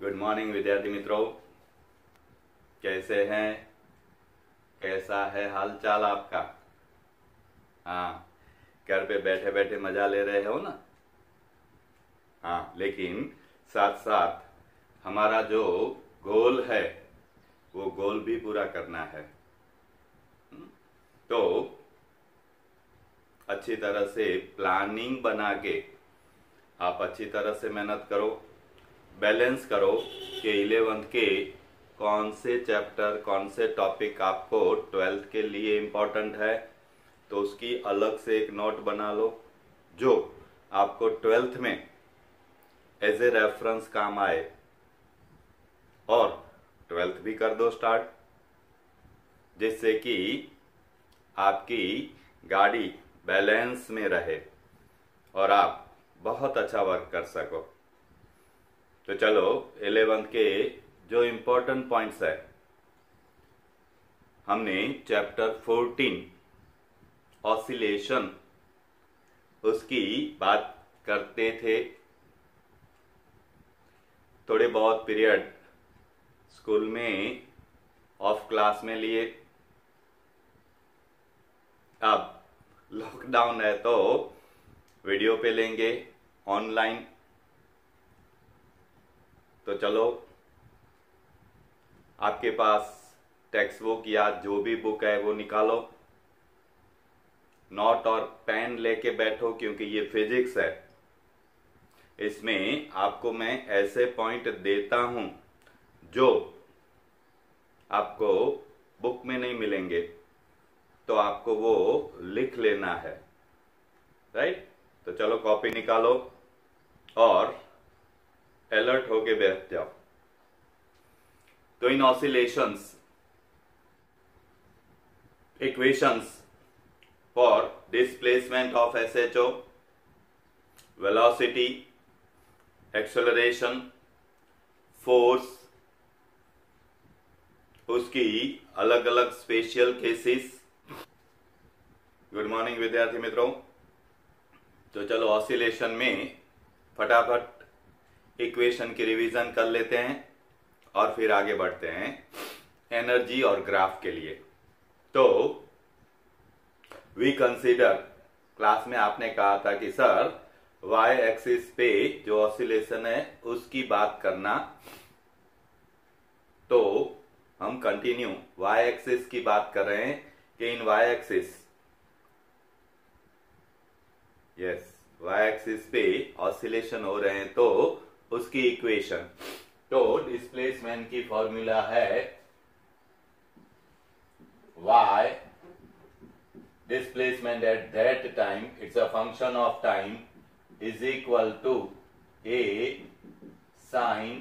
Good morning विद्यार्थी मित्रों, कैसे हैं? कैसा है हाल चाल आपका? हाँ, घर पे बैठे बैठे मजा ले रहे हो ना? हाँ, लेकिन साथ साथ हमारा जो गोल है वो गोल भी पूरा करना है। तो अच्छी तरह से प्लानिंग बना के आप अच्छी तरह से मेहनत करो, बैलेंस करो कि 11th के कौन से चैप्टर, कौन से टॉपिक आपको 12th के लिए इम्पोर्टेंट है, तो उसकी अलग से एक नोट बना लो जो आपको 12th में एज ए रेफरेंस काम आए, और 12th भी कर दो स्टार्ट, जिससे कि आपकी गाड़ी बैलेंस में रहे और आप बहुत अच्छा वर्क कर सको। तो चलो 11th के जो इम्पोर्टेंट पॉइंट्स है, हमने चैप्टर 14 ऑसिलेशन उसकी बात करते थे। थोड़े बहुत पीरियड स्कूल में ऑफ क्लास में लिए। अब लॉकडाउन है तो वीडियो पे लेंगे ऑनलाइन। तो चलो, आपके पास टेक्स्ट बुक या जो भी बुक है वो निकालो, नोट और पेन लेके बैठो, क्योंकि ये फिजिक्स है। इसमें आपको मैं ऐसे पॉइंट देता हूं जो आपको बुक में नहीं मिलेंगे, तो आपको वो लिख लेना है, राइट? तो चलो कॉपी निकालो और अलर्ट होके बैठ जाओ। तो इन oscillations equations for displacement of SHO, velocity, acceleration, force, उसकी अलग अलग स्पेशल केसेस। गुड मॉर्निंग विद्यार्थी मित्रों। तो चलो ऑसिलेशन में फटाफट इक्वेशन की रिवीजन कर लेते हैं और फिर आगे बढ़ते हैं एनर्जी और ग्राफ के लिए। तो वी कंसीडर, क्लास में आपने कहा था कि सर वाई एक्सिस पे जो ऑसिलेशन है उसकी बात करना, तो हम कंटिन्यू वाई एक्सिस की बात कर रहे हैं कि in Y axis, yes, Y axis पे ऑसिलेशन हो रहे हैं तो उसकी इक्वेशन, तो डिस्प्लेसमेंट की फॉर्मूला है y displacement at that time, it's a function of time, is equal to a sin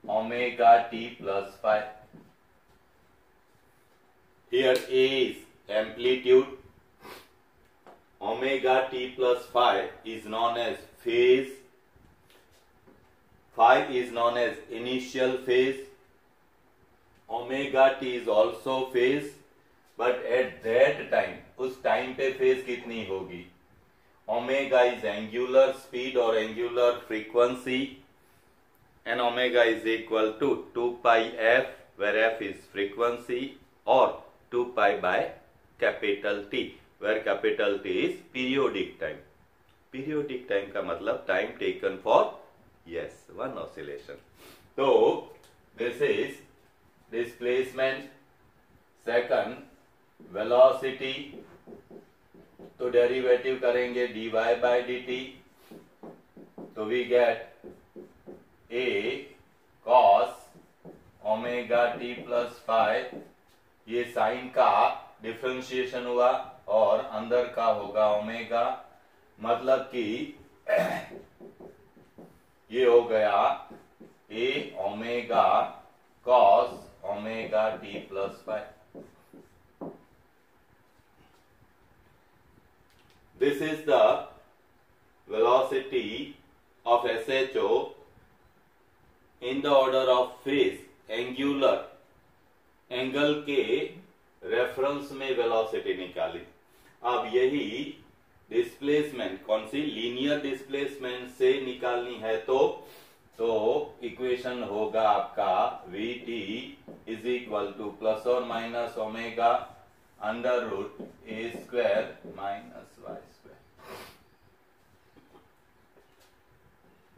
omega t plus phi. Here a is amplitude, omega t plus phi is known as phase, phi is known as initial phase, omega t is also phase, but at that time, उस time पे phase कितनी होगी? Omega is angular speed और angular frequency, and omega is equal to 2 pi F, where F is frequency, और 2 pi by capital T, where capital T is periodic time. Periodic time का मतलब time taken for, yes, one oscillation. तो this is displacement. Second, velocity, तो derivative करेंगे dy by dt, तो we get a cos omega t plus phi, ये sign का differentiation हुआ और अंदर का होगा ओमेगा, मतलब कि ये हो गया a omega cos omega t plus phi. This is the velocity of SHO in the order of phase, angular, angle के रेफरेंस में वेलोसिटी निकाली। अब यही डिस्प्लेसमेंट कौन सी, लीनियर डिस्प्लेसमेंट से निकालनी है, तो तो इक्वेशन होगा आपका V T is equal to plus और minus omega under root A square minus Y square.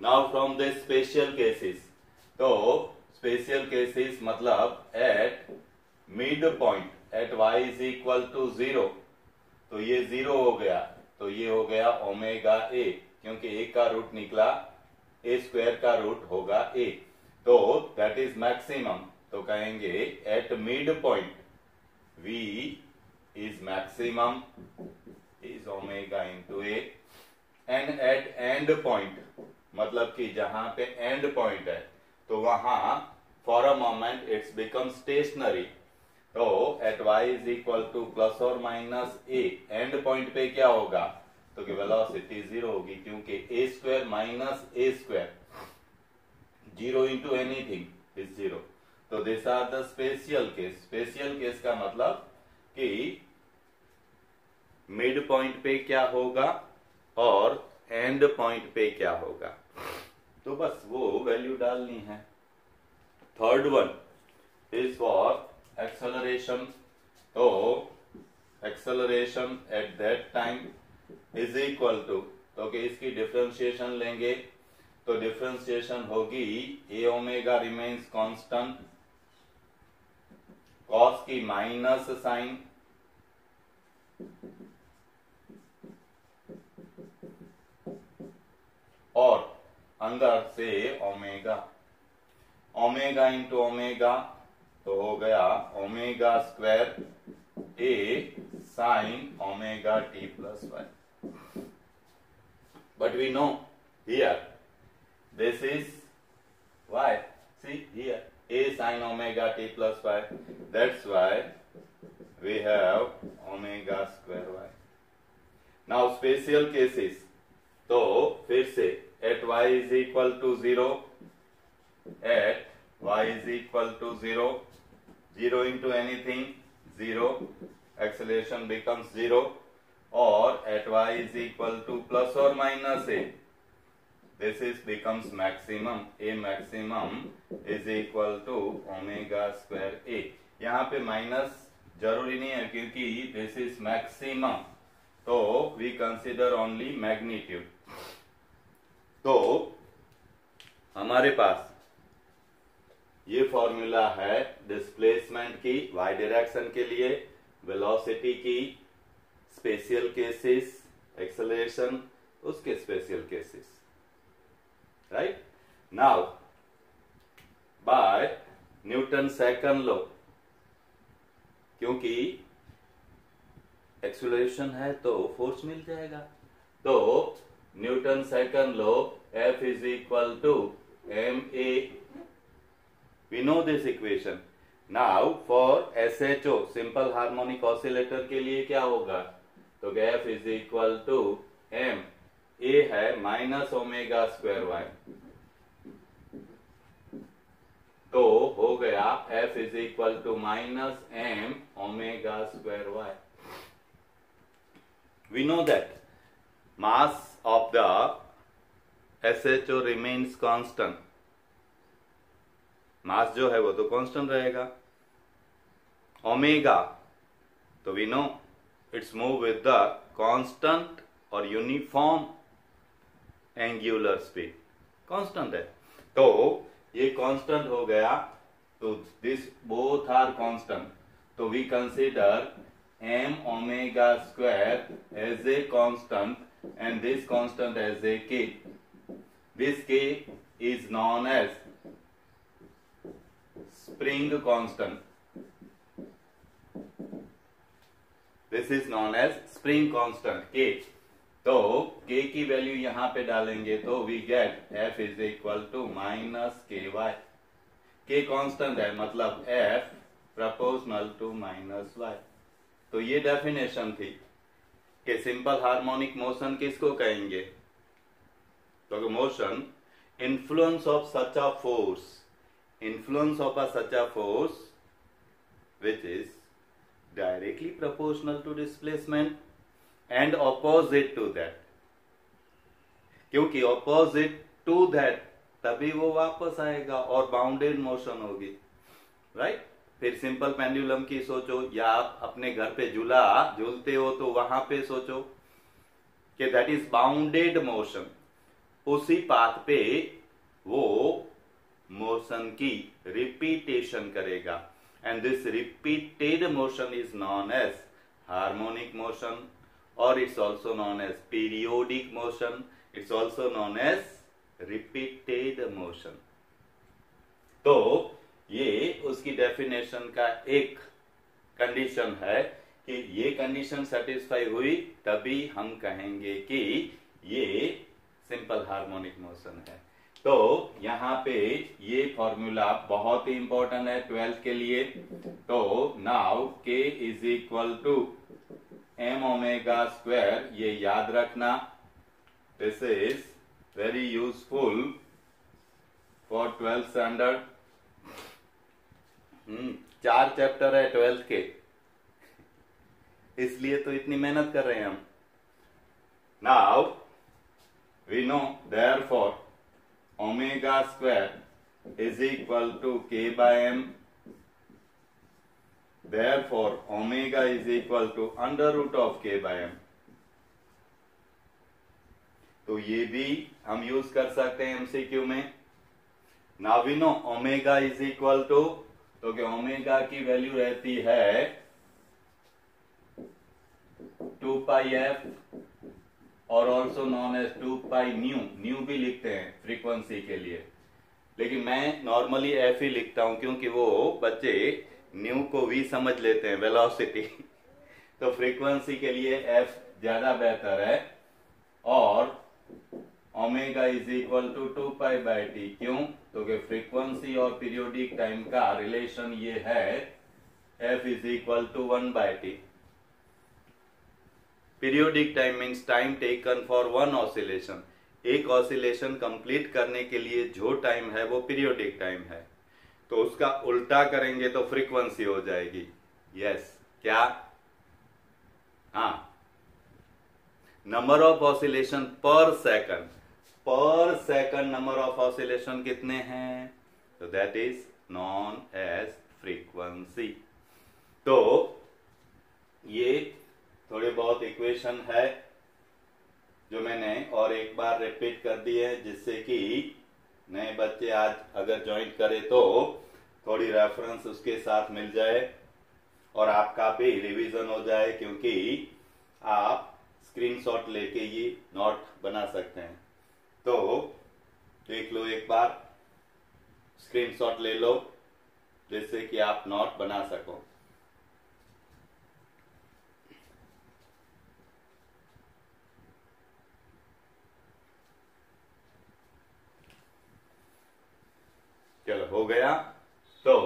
Now from the special cases, तो स्पेशल केसेस मतलब at mid point at y is equal to 0, तो ये 0 हो गया, तो ये हो गया ओमेगा ए, क्योंकि ए का रूट निकला, ए स्क्वायर का रूट होगा ए, तो दैट इज मैक्सिमम. तो कहेंगे at mid point v is maximum is omega into A, and at end point मतलब कि जहां पे एंड पॉइंट है तो वहां for a moment it's become stationary. तो at y is equal to plus और माइनस ए, एंड पॉइंट पे क्या होगा, तो कि वेलोसिटी 0 होगी, क्योंकि A square minus A square 0 into anything is 0. तो this are the special case. Special case का मतलब कि मिड पॉइंट पे क्या होगा और एंड पॉइंट पे क्या होगा, तो बस वो वैल्यू डालनी है. Third one is for acceleration. तो acceleration at that time is equal to, तो कि इसकी डिफरेंशिएशन लेंगे तो डिफरेंशिएशन होगी A omega remains constant, cos की माइनस साइन और अंदर से ओमेगा, ओमेगा इंटू ओमेगा, तो हो गया omega square a sine omega t plus y. But we know here this is y. See here a sin omega t plus y. That's why we have omega square y. Now special cases. तो फिर से at y is equal to 0, at y is equal to 0, 0 into anything 0, acceleration becomes 0, or at y is equal to plus or minus a, this is becomes maximum. A maximum is equal to omega square a. यहाँ पे minus जरूरी नहीं है क्योंकि this is maximum, तो we consider only magnitude. तो हमारे पास ये फॉर्मूला है डिस्प्लेसमेंट की y डायरेक्शन के लिए, वेलोसिटी की, स्पेशल केसेस, एक्सेलरेशन उसके special cases. Right now by Newton second law, क्योंकि एक्सेलरेशन है तो फोर्स मिल जाएगा, तो Newton second law F is equal to ma. We know this equation. Now for SHO simple harmonic oscillator के लिए क्या होगा, तो F is equal to m, a है माइनस ओमेगा स्क्वायर y, तो हो गया F is equal to minus m omega square y. We know that mass of the SHO remains constant. Mass जो है वो तो कांस्टेंट रहेगा. ओमेगा, तो we know it's move with the constant और यूनिफॉर्म एंगुलर स्पीड, कांस्टेंट है, तो ये कांस्टेंट हो गया, तो दिस बोथ आर कांस्टेंट, तो we consider m omega square as a constant and this constant as a k. This k is known as spring constant. This is known as spring constant k. तो k की value यहां पे डालेंगे तो we get f is equal to minus ky. k constant है मतलब f proportional to minus y. तो ये डेफिनेशन थी कि सिंपल हार्मोनिक मोशन किसको कहेंगे, तो motion influence of such a force, influence of a such a force which is directly proportional to displacement and opposite to that. क्योंकि opposite to that तभी वो वापस आएगा और बाउंडेड मोशन होगी, राइट। फिर सिंपल पेंडुलम की सोचो, या आप अपने घर पे झूला झूलते हो तो वहां पे सोचो कि दैट इज बाउंडेड मोशन, उसी पाथ पे वो मोशन की रिपीटेशन करेगा, and this repeated motion is known as harmonic motion, और it's also known as periodic motion, it's also known as repeated motion. तो ये उसकी डेफिनेशन का एक कंडीशन है कि ये कंडीशन सेटिस्फाई हुई तभी हम कहेंगे कि ये सिंपल हार्मोनिक मोशन है। तो यहाँ पे ये फॉर्मूला बहुत ही इंपॉर्टेंट है 12th के लिए। तो now k is equal to m omega square, ये याद रखना, this is very useful for 12th standard. 4 chapter है 12th के, इसलिए तो इतनी मेहनत कर रहे हैं हम। Now we know therefore omega square is equal to k by m, therefore omega is equal to under root of k by m। तो ये भी हम यूज कर सकते हैं एमसीक्यू में। Now we know omega is equal to, तो कि ओमेगा की वैल्यू रहती है 2 पाई एफ और also known as 2 pi nu, nu भी लिखते हैं फ्रीक्वेंसी के लिए, लेकिन मैं नॉर्मली एफ ही लिखता हूं क्योंकि वो बच्चे न्यू को भी समझ लेते हैं, वेलोसिटी। तो फ्रीक्वेंसी के लिए एफ ज्यादा बेहतर है, और omega is equal to 2 pi by T. क्यों? तो कि फ्रीक्वेंसी और पीरियोडिक टाइम का रिलेशन ये है f is equal to 1 by T. Periodic time means time taken for one oscillation, एक ऑसिलेशन कंप्लीट करने के लिए जो टाइम है वो पीरियोडिक टाइम है, तो उसका उल्टा करेंगे तो फ्रीक्वेंसी हो जाएगी। यस, क्या? हाँ, number of oscillation per second, per second number of oscillation कितने हैं? तो that is known as frequency. तो ये थोड़े बहुत इक्वेशन है जो मैंने और एक बार रिपीट कर दिए हैं, जिससे कि नए बच्चे आज अगर ज्वाइन करे तो थोड़ी रेफरेंस उसके साथ मिल जाए और आपका भी रिवीजन हो जाए, क्योंकि आप स्क्रीनशॉट लेके ये नोट बना सकते हैं। तो देख लो एक बार, स्क्रीनशॉट ले लो जिससे कि आप नोट बना सको। चलो, हो गया। तो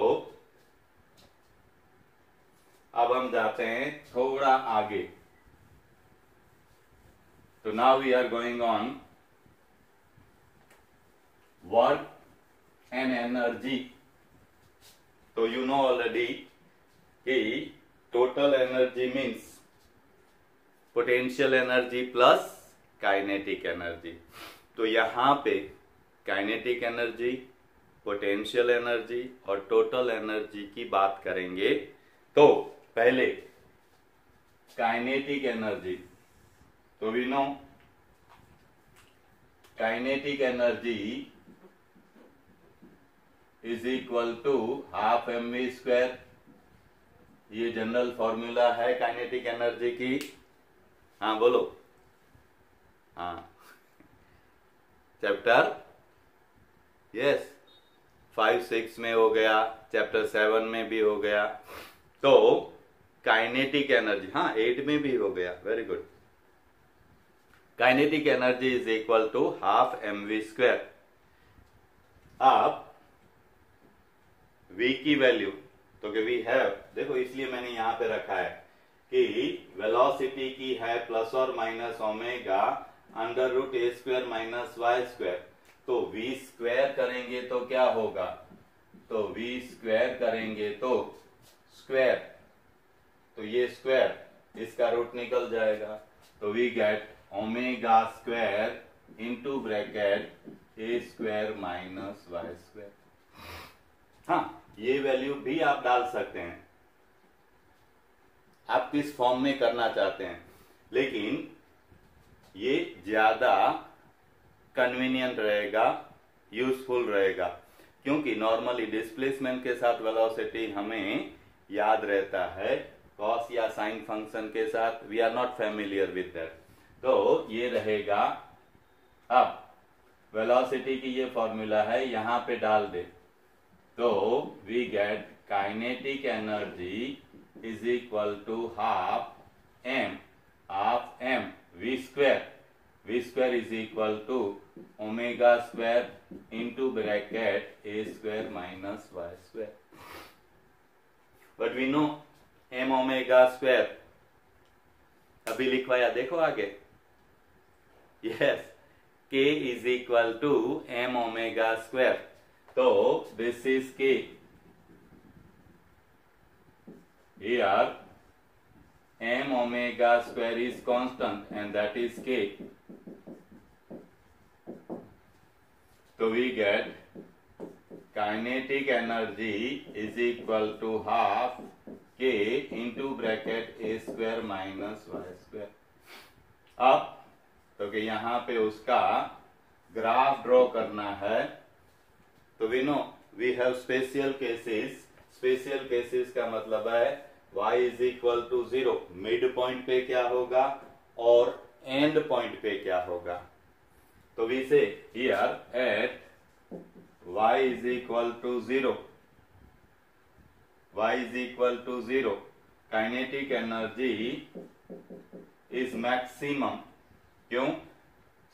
अब हम जाते हैं थोड़ा आगे। तो now we are going on work and energy. तो यू नो ऑलरेडी कि total energy means potential energy plus kinetic energy. तो यहां पे काइनेटिक एनर्जी, पोटेंशियल एनर्जी और टोटल एनर्जी की बात करेंगे। तो पहले काइनेटिक एनर्जी, तो we know kinetic energy is equal to half mv square. ये जनरल फॉर्मूला है काइनेटिक एनर्जी की। हाँ बोलो। हाँ, चैप्टर यस 5-6 में हो गया, चैप्टर 7 में भी हो गया। तो काइनेटिक एनर्जी, हाँ 8 में भी हो गया, very good. Kinetic energy is equal to half mv square. अब v की वैल्यू, तो कि v है, देखो इसलिए मैंने यहां पे रखा है कि वेलोसिटी की है प्लस और minus omega under root A square minus Y square. तो v स्क्वायर करेंगे तो क्या होगा? तो v स्क्वायर करेंगे तो स्क्वायर, तो ये स्क्वायर, इसका रूट निकल जाएगा, तो we get omega square into bracket A square minus Y square. हाँ, ये वैल्यू भी आप डाल सकते हैं, आप किस फॉर्म में करना चाहते हैं, लेकिन ये ज्यादा कन्वीनियंट रहेगा, यूजफुल रहेगा, क्योंकि नॉर्मली डिस्प्लेसमेंट के साथ वेलोसिटी हमें याद रहता है, कॉस या साइन फंक्शन के साथ we are not familiar with that. तो ये रहेगा, अब वेलोसिटी की ये फॉर्मूला है, यहां पे डाल दे तो we get kinetic energy is equal to half M V square is equal to omega square into bracket A square minus Y square. But we know M omega square, अभी लिखवाया देखो आगे, yes, k is equal to M omega square, तो this is k, here m omega square is constant and that is k, so we get kinetic energy is equal to half k into bracket a square minus y square। अब तो कि यहाँ पे उसका graph draw करना है, तो we know we have special cases का मतलब है y is equal to 0, mid point पे क्या होगा और एंड पॉइंट पे क्या होगा। तो we say here at y is equal to 0, kinetic energy is maximum, क्यों,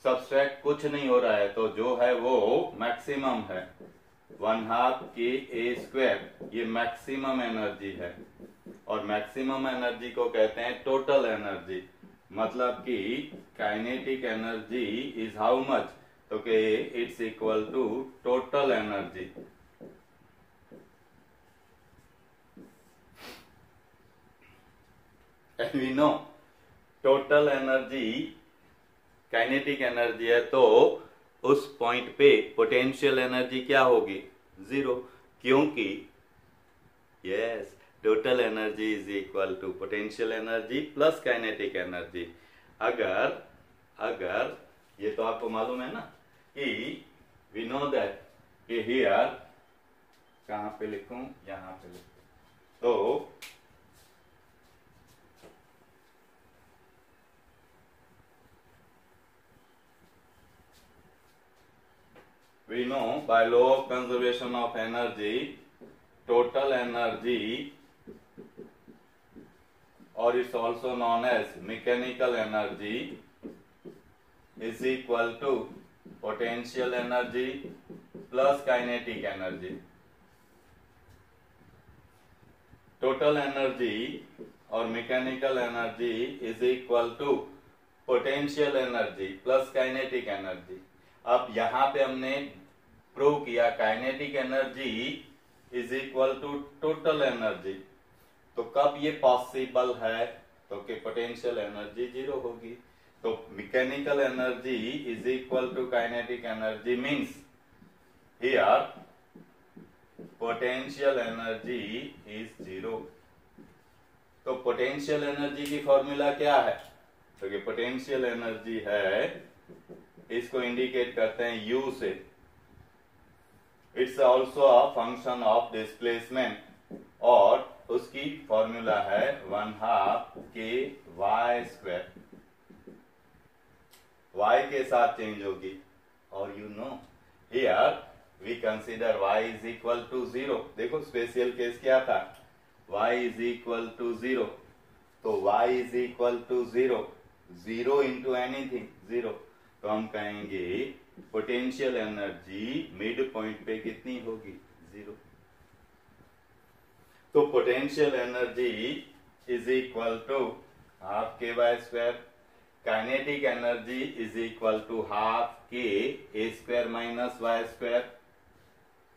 सबट्रैक्ट कुछ नहीं हो रहा है, तो जो है वो मैक्सिमम है, 1/2 k a स्क्वायर, ये मैक्सिमम एनर्जी है, और मैक्सिमम एनर्जी को कहते हैं टोटल एनर्जी, मतलब कि kinetic energy is how much, तो कि it's equal to total energy. And we know total energy kinetic energy है, तो उस पॉइंट पे पोटेंशियल एनर्जी क्या होगी, 0, क्योंकि yes, total energy is equal to potential energy plus kinetic energy. अगर ये तो आपको मालूम है ना कि वी नो दैट कि हियर, कहां पे लिखूं, यहां पे लिखूं, तो we know by law of conservation of energy, total energy, or it's also known as mechanical energy, is equal to potential energy plus kinetic energy। total energy और mechanical energy is equal to potential energy plus kinetic energy। अब यहां पे हमने prove किया kinetic energy is equal to total energy, तो कब ये possible है, तो कि पोटेंशियल एनर्जी 0 होगी, तो mechanical energy is equal to kinetic energy means here potential energy is 0। तो पोटेंशियल एनर्जी की फॉर्मूला क्या है, तो कि पोटेंशियल एनर्जी है, इसको इंडिकेट करते हैं U से, it's also a function of displacement, और उसकी फॉर्मूला है 1/2 k y स्क्वायर, y के साथ चेंज होगी, और you know here we consider y is equal to 0। देखो स्पेशल केस क्या था, y इज इक्वल टू 0, तो y is equal to 0 into anything 0, तो हम कहेंगे पोटेंशियल एनर्जी मिड पॉइंट पे कितनी होगी, 0। तो potential energy is equal to half k Y square, kinetic energy is equal to half k a square minus Y square,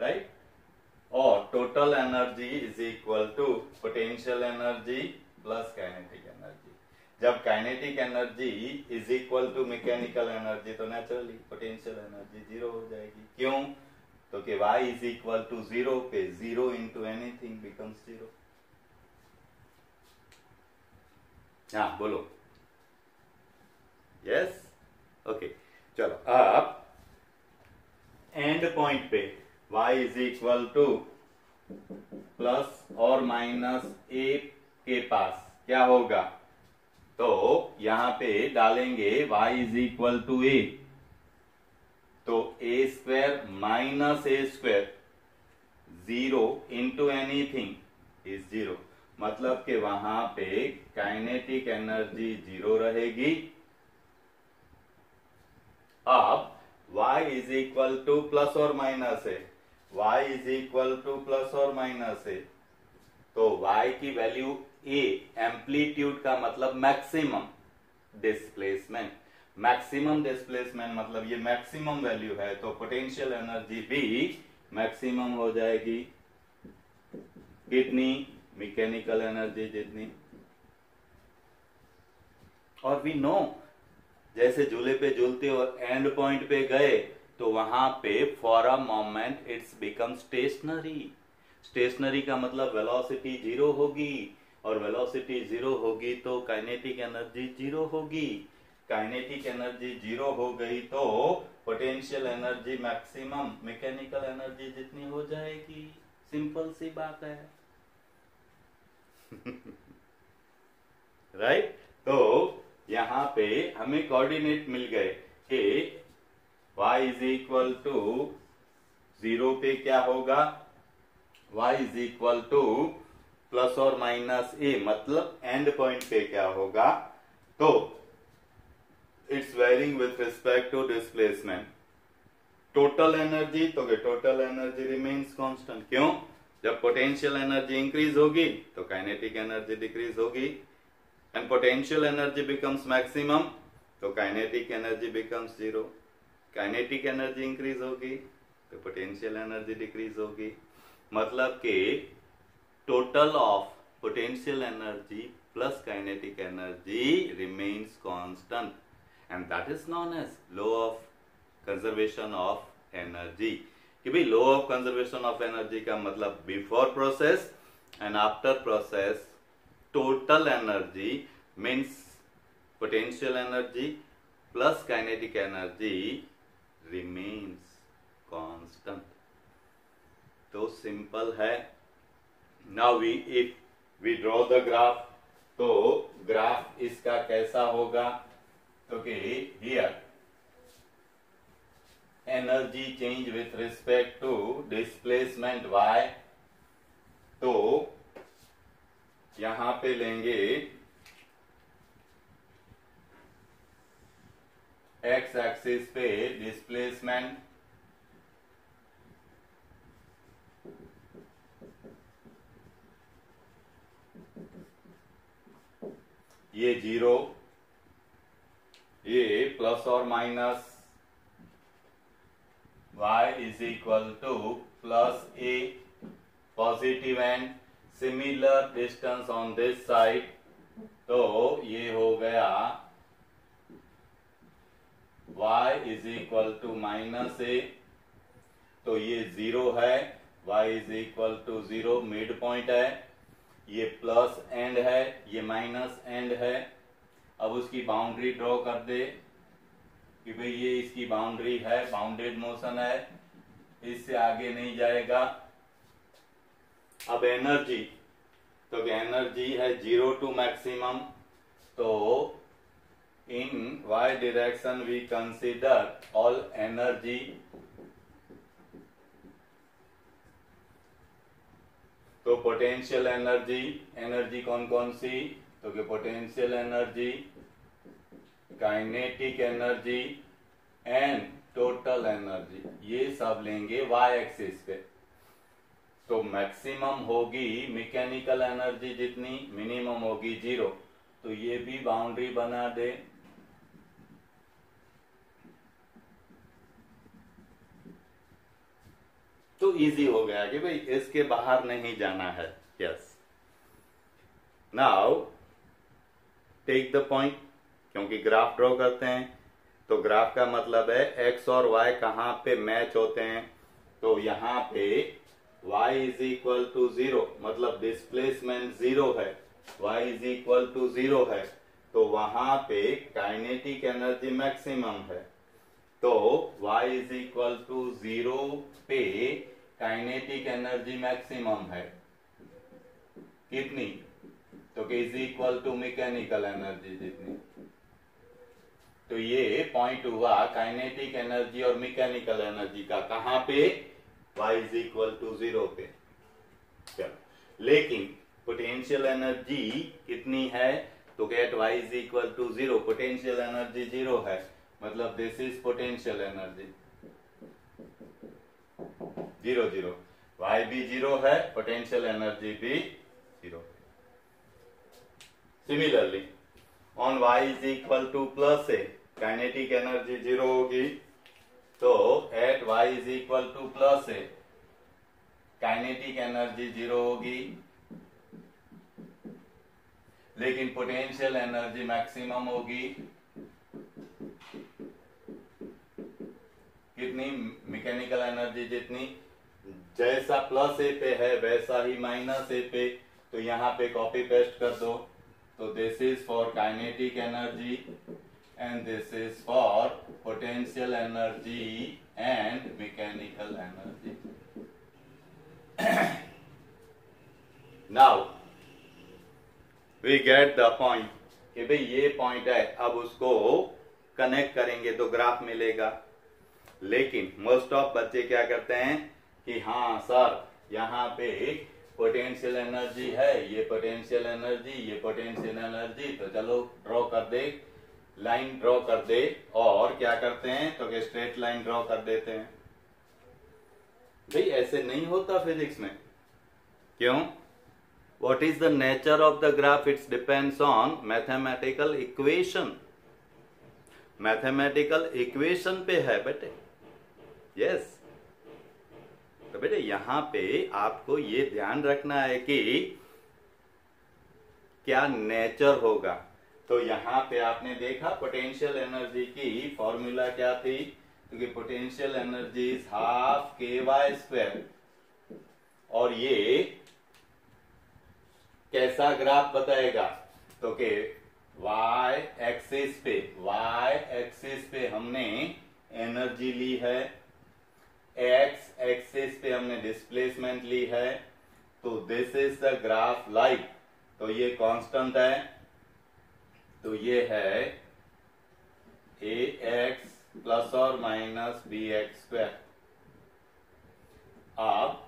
right, और total energy is equal to potential energy plus kinetic energy. जब kinetic energy is equal to mechanical energy तो naturally potential energy zero हो जाएगी। क्यों? तो कि y is equal to zero पे zero into anything becomes zero. हाँ बोलो। यस ओके चलो अब एंड पॉइंट पे y is equal to plus और माइनस ए के पास क्या होगा? तो यहां पे डालेंगे y is equal to A, तो A square minus A square zero into anything is zero, मतलब कि वहां पे काइनेटिक एनर्जी जीरो रहेगी। अब y is equal to plus और माइनस है, y is equal to plus और माइनस है, तो y की वैल्यू a, एम्पलीट्यूड का मतलब मैक्सिमम डिस्प्लेसमेंट, मैक्सिमम डिस्प्लेसमेंट मतलब ये मैक्सिमम वैल्यू है, तो पोटेंशियल एनर्जी भी मैक्सिमम हो जाएगी। कितनी? मैकेनिकल एनर्जी जितनी। और वी नो जैसे झूले पे झूलते और एंड पॉइंट पे गए तो वहां पे for a moment it's become stationary. Stationary का मतलब वेलोसिटी जीरो होगी, और वेलोसिटी जीरो होगी तो काइनेटिक एनर्जी जीरो होगी। काइनेटिक एनर्जी जीरो हो गई तो potential energy maximum mechanical energy जितनी हो जाएगी। सिंपल सी बात है। राइट तो यहां पे हमें कोऑर्डिनेट मिल गए कि y is equal to zero पे क्या होगा? y is equal to plus और माइनस ए, मतलब एंड पॉइंट पे क्या होगा? तो it's varying with respect to displacement. Total energy तो टोटल एनर्जी रिमेन्स कांस्टेंट। क्यों? जब पोटेंशियल एनर्जी इंक्रीज होगी तो काइनेटिक एनर्जी डिक्रीज होगी, and potential energy becomes maximum तो kinetic energy becomes zero. Kinetic energy increase होगी तो पोटेंशियल एनर्जी डिक्रीज होगी, मतलब कि total of potential energy plus kinetic energy remains constant, and that is known as law of conservation of energy. कि भाई law of conservation of energy का मतलब before process and after process total energy means potential energy plus kinetic energy remains constant. तो simple है। Now if we draw the graph, तो graph इसका कैसा होगा? तो कि here energy change with respect to displacement y, तो यहां पे लेंगे x एक्सिस पे डिस्प्लेसमेंट, ये जीरो, ये प्लस और minus y is equal to plus a, positive and similar distance on this side, तो ये हो गया y is equal to minus a, तो ये जीरो है, y is equal to zero, mid point है, ये प्लस एंड है, ये माइनस एंड है। अब उसकी बाउंड्री ड्रॉ कर दे कि भाई ये इसकी बाउंड्री है, बाउंडेड मोशन है, इससे आगे नहीं जाएगा। अब एनर्जी, तो एनर्जी है जीरो टू मैक्सिमम, तो in y direction we consider all energy, तो पोटेंशियल एनर्जी, एनर्जी कौन कौन सी? तो कि potential energy, kinetic energy and total energy, ये सब लेंगे y एक्सिस पे। तो मैक्सिमम होगी मैकेनिकल एनर्जी जितनी, मिनिमम होगी जीरो, तो ये भी बाउंड्री बना दे। तो इजी हो गया कि भाई इसके बाहर नहीं जाना है। Yes now take the point, क्योंकि ग्राफ ड्रॉ करते हैं तो ग्राफ का मतलब है एक्स और वाई कहाँ पे मैच होते हैं। तो यहाँ पे y इज इक्वल टू 0, मतलब डिस्प्लेसमेंट 0 है, y इज इक्वल टू 0 है, तो वहां पे काइनेटिक एनर्जी मैक्सिमम है। तो y इज इक्वल टू 0 पे काइनेटिक एनर्जी मैक्सिमम है कितनी, तो is equal to mechanical energy जितनी। तो ये पॉइंट हुआ काइनेटिक एनर्जी और मैकेनिकल एनर्जी का, कहां पे, y इज इक्वल टू 0 पे। चलो, लेकिन पोटेंशियल एनर्जी कितनी है, तो get y is equal to 0, potential energy 0 है, मतलब this is potential energy 0 0, y भी 0 है, पोटेंशियल एनर्जी भी 0। Similarly on y is equal to plus a, kinetic energy 0 होगी, तो at y is equal to plus a kinetic energy 0 होगी, लेकिन potential energy maximum होगी कितनी, मैकेनिकल एनर्जी जितनी। जैसा प्लस ए पे है वैसा ही माइनस ए पे, तो यहाँ पे कॉपी पेस्ट कर दो। तो this is for kinetic energy and this is for potential energy and mechanical energy. Now we get the point कि भाई ये पॉइंट है, अब उसको कनेक्ट करेंगे तो ग्राफ मिलेगा। लेकिन मोस्ट ऑफ बच्चे क्या करते हैं कि हाँ सर यहाँ पे पोटेंशियल एनर्जी है, ये पोटेंशियल एनर्जी, ये पोटेंशियल एनर्जी, तो चलो ड्रॉ कर दे, लाइन ड्रॉ कर दे, और क्या करते हैं तो स्ट्रेट लाइन ड्रॉ कर देते हैं। भाई ऐसे नहीं होता फिजिक्स में, क्यों? What is the nature of the graph? It depends on mathematical equation. Mathematical equation पे है बेटे, yes. तो बेटे यहाँ पे आपको ये ध्यान रखना है कि क्या नेचर होगा। तो यहाँ पे आपने देखा पोटेंशियल एनर्जी की फॉर्मूला क्या थी, क्योंकि potential energy is half KY², और ये कैसा ग्राफ बताएगा, तो के y एक्सिस पे हमने एनर्जी ली है, x एक्सिस पे हमने डिस्प्लेसमेंट ली है, तो this is the graph like. तो ये कांस्टेंट है, तो ये है ax प्लस और माइनस bx²। अब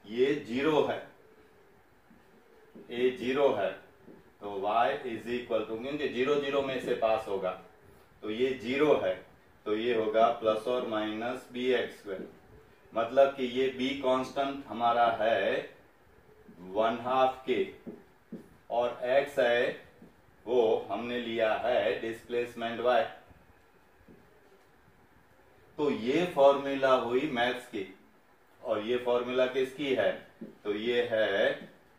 ये 0 है, a 0 है, तो y इज इक्वल टू, क्योंकि 0 0 में से पास होगा, तो ये 0 है, तो ये होगा प्लस और माइनस bx²। मतलब कि ये b कांस्टेंट हमारा है 1/2 k, और x है वो हमने लिया है डिस्प्लेसमेंट y। तो ये फॉर्मूला हुई मैथ्स की, और ये फॉर्मूला किसकी है, तो ये है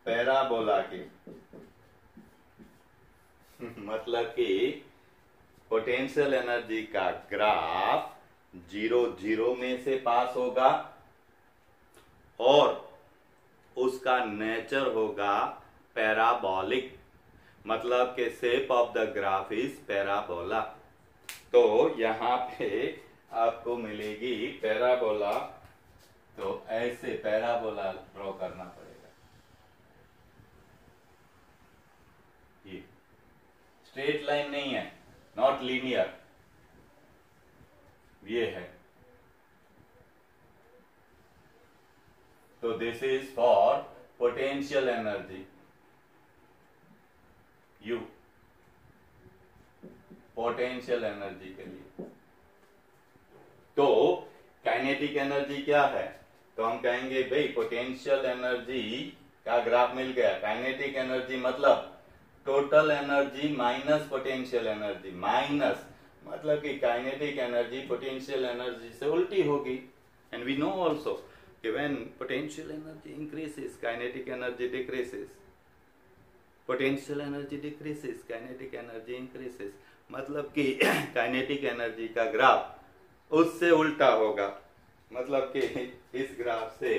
पैराबोला की। मतलब कि पोटेंशियल एनर्जी का ग्राफ 0 0 में से पास होगा, और उसका नेचर होगा पैराबोलिक, मतलब के shape of the graph is parabola. तो यहाँ पे आपको मिलेगी पैराबोला, तो ऐसे पैराबोला ड्रॉ करना पड़ेगा। ये स्ट्रेट लाइन नहीं है, नॉट लीनियर, ये है। तो this is for potential energy U, potential energy के लिए। तो काइनेटिक एनर्जी क्या है, तो हम कहेंगे भाई पोटेंशियल एनर्जी का ग्राफ मिल गया। काइनेटिक एनर्जी मतलब total energy minus potential energy, minus मतलब कि काइनेटिक एनर्जी पोटेंशियल एनर्जी से उल्टी होगी। एंड वी नो ऑल्सो कि when potential energy increases kinetic energy decreases. Potential energy decreases, kinetic energy increases, मतलब कि काइनेटिक एनर्जी का ग्राफ उससे उल्टा होगा, मतलब कि इस ग्राफ से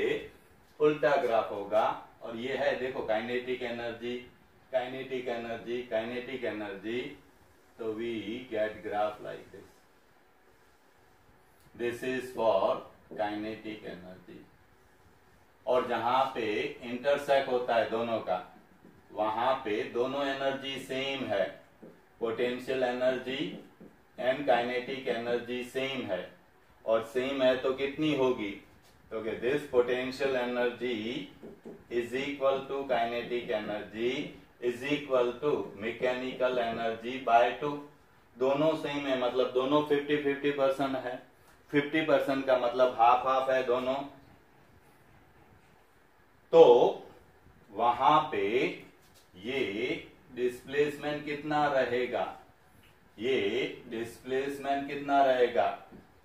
उल्टा ग्राफ होगा। और ये है देखो kinetic energy, kinetic energy, kinetic energy, तो we get graph like this. This is for kinetic energy. और जहां पे इंटरसेक्ट होता है दोनों का, वहां पे दोनों एनर्जी सेम है, potential energy and kinetic energy same है। और सेम है तो कितनी होगी, तो this potential energy is equal to kinetic energy is equal to mechanical energy by 2। दोनों सेम है, मतलब दोनों 50-50% है। 50% का मतलब हाफ हाफ है दोनों। तो वहां पे ये डिस्प्लेसमेंट कितना रहेगा, ये डिस्प्लेसमेंट कितना रहेगा,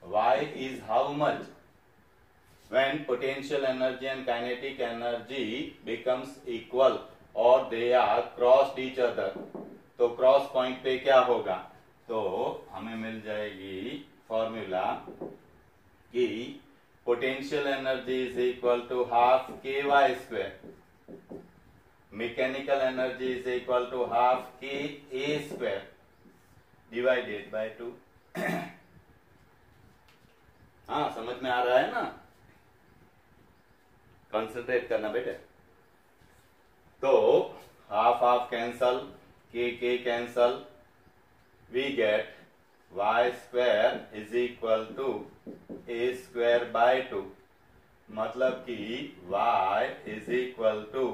y is how much when potential energy and kinetic energy becomes equal or they are crossed each other। तो क्रॉस पॉइंट पे क्या होगा, तो हमें मिल जाएगी फॉर्मूला कि potential energy is equal to half k y square, mechanical energy is equal to half k a square divided by 2। हाँ, समझ में आ रहा है ना, कंसंट्रेट करना बेटे। तो हाफ हाफ कैंसल, के cancel, we get y square is equal to a square by 2, मतलब कि y is equal to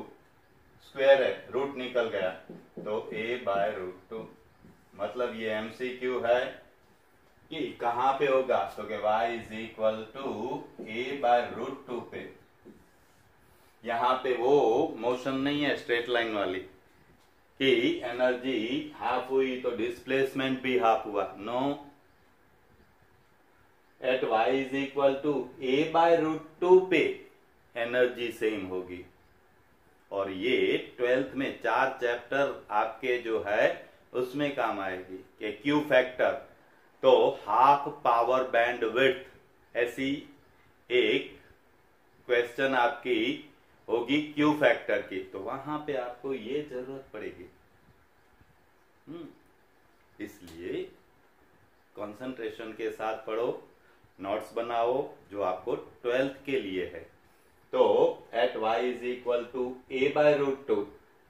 square है, रूट निकल गया तो a बाय रूट 2। मतलब ये एमसीक्यू है कि कहां पे होगा, तो कि y is equal to a by root 2 पे। यहां पे वो मोशन नहीं है स्ट्रेट लाइन वाली कि एनर्जी हाफ हुई तो डिस्प्लेसमेंट भी हाफ हुआ, no. At y is equal to a by root 2 पे एनर्जी सेम होगी। और ये 12th में 4 चैप्टर आपके जो है उसमें काम आएगी कि क्यू फैक्टर, तो हाफ पावर बैंड विड्थ, ऐसी एक क्वेश्चन आपकी होगी क्यू फैक्टर की, तो वहां पे आपको ये जरूरत पड़ेगी। इसलिए कंसंट्रेशन के साथ पढ़ो, नोट्स बनाओ जो आपको 12th के लिए है। तो at y is equal to a by root 2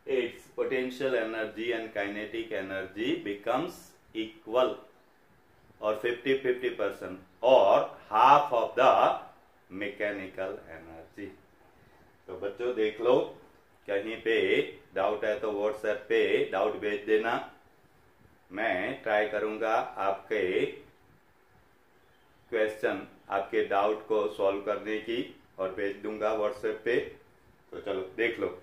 it's potential energy and kinetic energy becomes equal और 50-50% और half of the mechanical energy. तो बच्चों देख लो, कहीं पे डाउट है तो व्हाट्सएप पे डाउट भेज देना, मैं ट्राई करूंगा आपके क्वेश्चन, आपके डाउट को सॉल्व करने की और भेज दूंगा व्हाट्सएप पे। तो चलो देख लो।